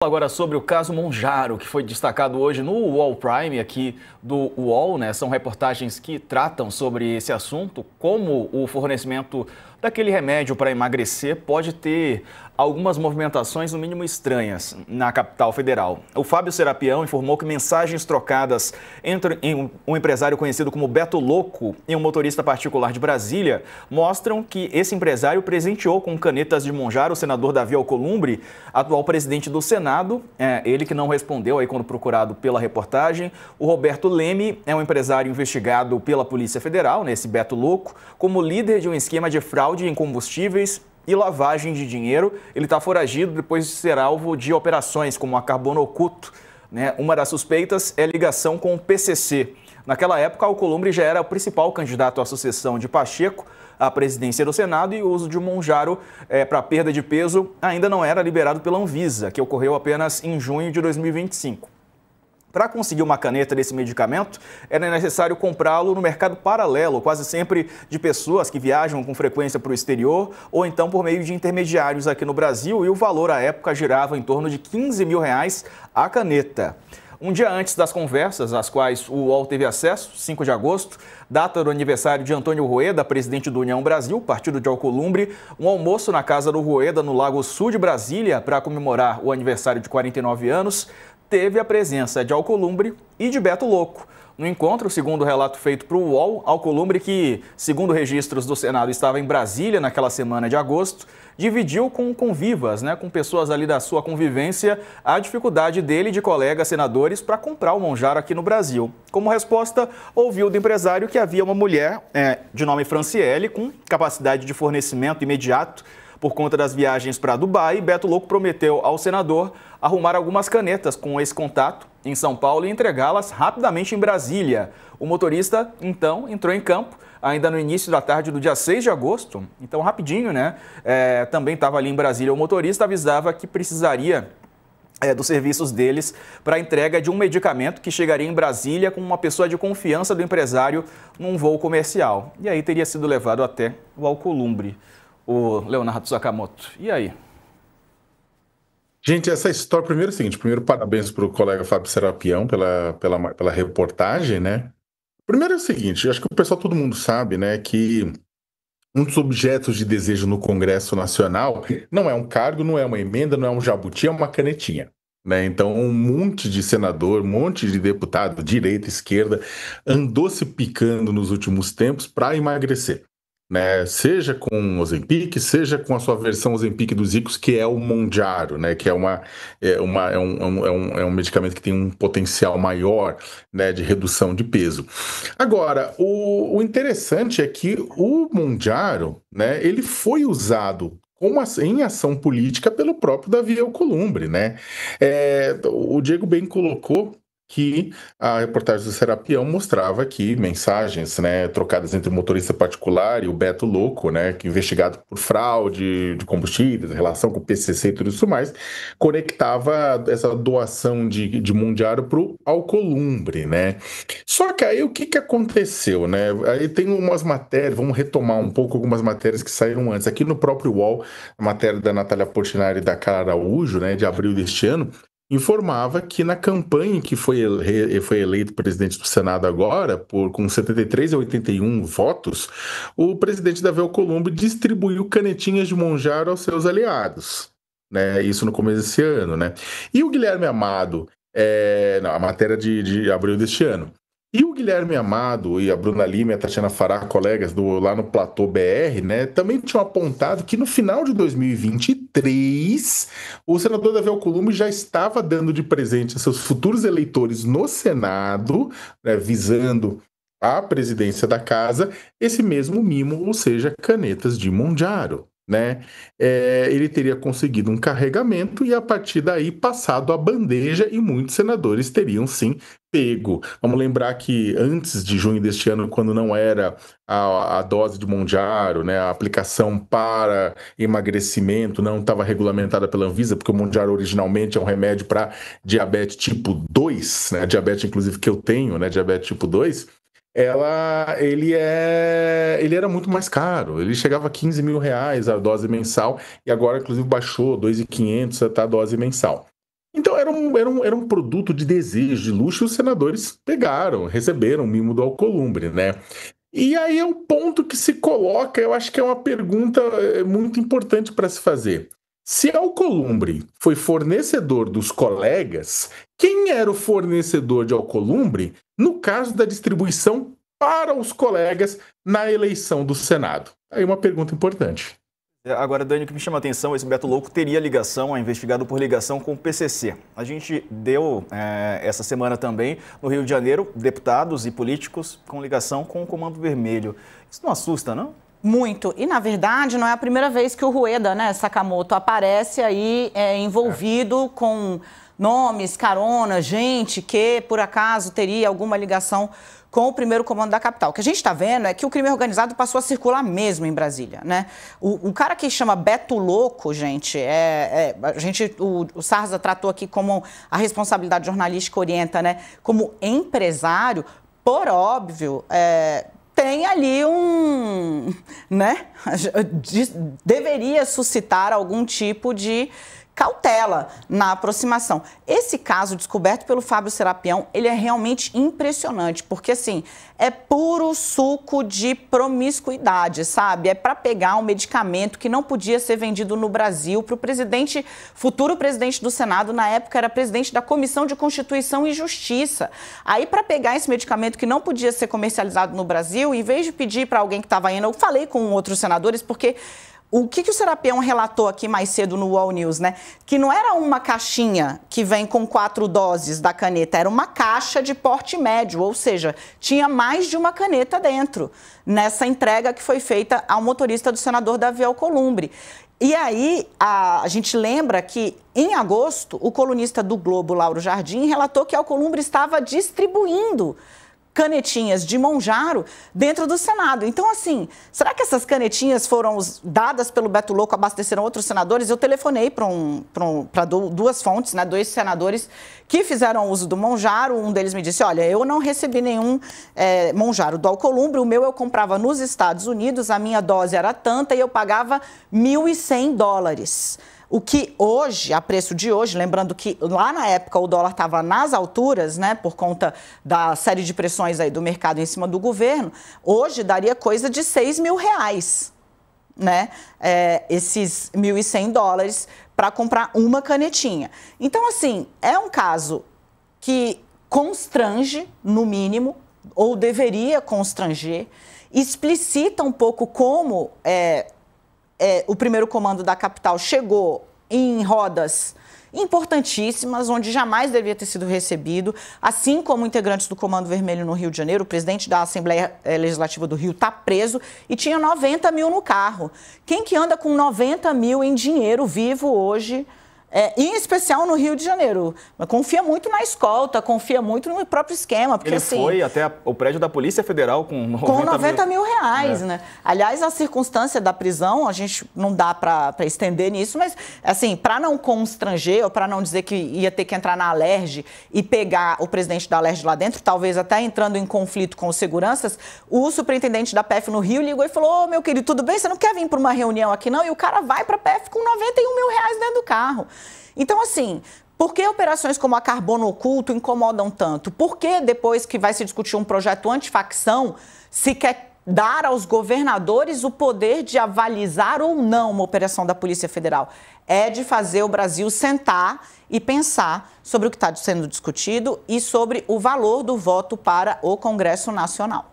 Agora sobre o caso Monjaro, que foi destacado hoje no UOL Prime, aqui do UOL, né? São reportagens que tratam sobre esse assunto, como o fornecimento daquele remédio para emagrecer pode ter algumas movimentações, no mínimo estranhas, na capital federal. O Fábio Serapião informou que mensagens trocadas entre um empresário conhecido como Beto Louco e um motorista particular de Brasília mostram que esse empresário presenteou com canetas de Monjaro o senador Davi Alcolumbre, atual presidente do Senado, ele que não respondeu aí quando procurado pela reportagem. O Roberto Leme é um empresário investigado pela Polícia Federal, nesse Beto Louco, como líder de um esquema de fraude em combustíveis e lavagem de dinheiro. Ele está foragido depois de ser alvo de operações como a Carbono Oculto, né? Uma das suspeitas é ligação com o PCC. Naquela época, Alcolumbre já era o principal candidato à sucessão de Pacheco à presidência do Senado e o uso de Monjaro para perda de peso ainda não era liberado pela Anvisa, que ocorreu apenas em junho de 2025. Para conseguir uma caneta desse medicamento, era necessário comprá-lo no mercado paralelo, quase sempre de pessoas que viajam com frequência para o exterior ou então por meio de intermediários aqui no Brasil, e o valor à época girava em torno de R$ 15 mil a caneta. Um dia antes das conversas, às quais o UOL teve acesso, 5 de agosto, data do aniversário de Antônio Rueda, presidente do União Brasil, partido de Alcolumbre, um almoço na casa do Rueda, no Lago Sul de Brasília, para comemorar o aniversário de 49 anos, teve a presença de Alcolumbre e de Beto Louco. No encontro, segundo o relato feito para o UOL, Alcolumbre, que, segundo registros do Senado, estava em Brasília naquela semana de agosto, dividiu com convivas, né, com pessoas ali da sua convivência, a dificuldade dele e de colegas senadores para comprar o Monjaro aqui no Brasil. Como resposta, ouviu do empresário que havia uma mulher de nome Franciele, com capacidade de fornecimento imediato por conta das viagens para Dubai. E Beto Louco prometeu ao senador arrumar algumas canetas com esse contato em São Paulo e entregá-las rapidamente em Brasília. O motorista, então, entrou em campo ainda no início da tarde do dia 6 de agosto, então rapidinho, né? Também estava ali em Brasília. O motorista avisava que precisaria dos serviços deles para a entrega de um medicamento que chegaria em Brasília com uma pessoa de confiança do empresário num voo comercial. E aí teria sido levado até o Alcolumbre. O Leonardo Sakamoto. E aí? Gente, essa história, primeiro é o seguinte, primeiro parabéns para o colega Fábio Serapião pela reportagem, né? Primeiro é o seguinte, acho que o pessoal, todo mundo sabe, né, que um dos objetos de desejo no Congresso Nacional não é um cargo, não é uma emenda, não é um jabuti, é uma canetinha. Né? Então, um monte de senador, um monte de deputado, direita, esquerda, andou se picando nos últimos tempos para emagrecer. Né, seja com Ozempic, seja com a sua versão Ozempic dos ricos, que é o Monjaro, né, que é um medicamento que tem um potencial maior, né, de redução de peso. Agora, o interessante é que o Monjaro, né, ele foi usado em ação política pelo próprio Davi Alcolumbre, né? O Diego bem colocou que a reportagem do Serapião mostrava que mensagens, né, trocadas entre o motorista particular e o Beto Louco, né, que investigado por fraude de combustíveis, relação com o PCC e tudo isso mais, conectava essa doação de Monjaro para o Alcolumbre, né? Só que aí o que aconteceu, né? Aí tem umas matérias, vamos retomar um pouco algumas matérias que saíram antes. Aqui no próprio UOL, a matéria da Natália Portinari e da Cara Araújo, né, de abril deste ano, informava que na campanha em que foi eleito presidente do Senado agora, com 73 a 81 votos, o presidente Davi Alcolumbre distribuiu canetinhas de Monjaro aos seus aliados. Né? Isso no começo desse ano. Né? E o Guilherme Amado, a matéria de abril deste ano. E o Guilherme Amado e a Bruna Lima e a Tatiana Fará, colegas lá no Platô BR, né, também tinham apontado que no final de 2023, o senador Davi Alcolumbre já estava dando de presente a seus futuros eleitores no Senado, né, visando a presidência da casa, esse mesmo mimo, ou seja, canetas de Monjaro. Né? Ele teria conseguido um carregamento e a partir daí passado a bandeja e muitos senadores teriam sim pego. Vamos lembrar que antes de junho deste ano, quando não era a dose de Monjaro, né, a aplicação para emagrecimento não estava regulamentada pela Anvisa, porque o Monjaro originalmente é um remédio para diabetes tipo 2, né, diabetes inclusive que eu tenho, né, diabetes tipo 2, ele era muito mais caro. Ele chegava a 15 mil reais a dose mensal e agora, inclusive, baixou 2.500 a dose mensal. Então era um produto de desejo, de luxo, e os senadores receberam o mimo do Alcolumbre, né? E aí é um ponto que se coloca, eu acho que é uma pergunta muito importante para se fazer. Se Alcolumbre foi fornecedor dos colegas, quem era o fornecedor de Alcolumbre no caso da distribuição para os colegas na eleição do Senado? Aí uma pergunta importante. Agora, Dani, o que me chama a atenção, esse Beto Louco teria ligação, é investigado por ligação com o PCC. A gente deu essa semana também, no Rio de Janeiro, deputados e políticos com ligação com o Comando Vermelho. Isso não assusta, não? Muito. E, na verdade, não é a primeira vez que o Rueda, né, Sakamoto, aparece aí envolvido com nomes, carona, gente que, por acaso, teria alguma ligação com o primeiro comando da capital. O que a gente está vendo é que o crime organizado passou a circular mesmo em Brasília, né? O cara que chama Beto Louco, gente, o Sarza tratou aqui como a responsabilidade jornalística orienta, né? Como empresário, por óbvio, tem ali né? Deveria suscitar algum tipo de cautela na aproximação. Esse caso descoberto pelo Fábio Serapião, ele é realmente impressionante, porque assim, é puro suco de promiscuidade, sabe? É para pegar um medicamento que não podia ser vendido no Brasil para o futuro presidente do Senado, na época era presidente da Comissão de Constituição e Justiça. Aí, para pegar esse medicamento que não podia ser comercializado no Brasil, em vez de pedir para alguém que estava indo, eu falei com outros senadores, porque o que o Serapião relatou aqui mais cedo no UOL News, né? Que não era uma caixinha que vem com 4 doses da caneta, era uma caixa de porte médio, ou seja, tinha mais de uma caneta dentro, nessa entrega que foi feita ao motorista do senador Davi Alcolumbre. E aí, a gente lembra que, em agosto, o colunista do Globo, Lauro Jardim, relatou que Alcolumbre estava distribuindo canetinhas de Monjaro dentro do Senado. Então, assim, será que essas canetinhas foram dadas pelo Beto Louco, abasteceram outros senadores? Eu telefonei para duas fontes, né, 2 senadores que fizeram uso do Monjaro. Um deles me disse, olha, eu não recebi nenhum Monjaro do Alcolumbre, o meu eu comprava nos Estados Unidos, a minha dose era tanta e eu pagava $1.100. O que hoje, a preço de hoje, lembrando que lá na época o dólar estava nas alturas, né, por conta da série de pressões aí do mercado em cima do governo, hoje daria coisa de R$6.000, né, esses $1.100 para comprar uma canetinha. Então, assim, é um caso que constrange, no mínimo, ou deveria constranger, explicita um pouco como o primeiro comando da capital chegou em rodas importantíssimas, onde jamais devia ter sido recebido, assim como integrantes do Comando Vermelho no Rio de Janeiro. O presidente da Assembleia Legislativa do Rio está preso e tinha 90 mil no carro. Quem que anda com 90 mil em dinheiro vivo hoje, em especial no Rio de Janeiro? Confia muito na escolta, confia muito no próprio esquema. Porque, ele foi até o prédio da Polícia Federal com 90 mil reais, né? Aliás, a circunstância da prisão, a gente não dá para estender nisso, mas, assim, para não constranger ou para não dizer que ia ter que entrar na Alerj e pegar o presidente da Alerj lá dentro, talvez até entrando em conflito com os seguranças, o superintendente da PF no Rio ligou e falou, meu querido, tudo bem? Você não quer vir para uma reunião aqui, não? E o cara vai para a PF com 91 mil reais dentro do carro. Então, assim, por que operações como a Carbono Oculto incomodam tanto? Por que depois que vai se discutir um projeto antifacção, se quer dar aos governadores o poder de avalizar ou não uma operação da Polícia Federal? É de fazer o Brasil sentar e pensar sobre o que está sendo discutido e sobre o valor do voto para o Congresso Nacional.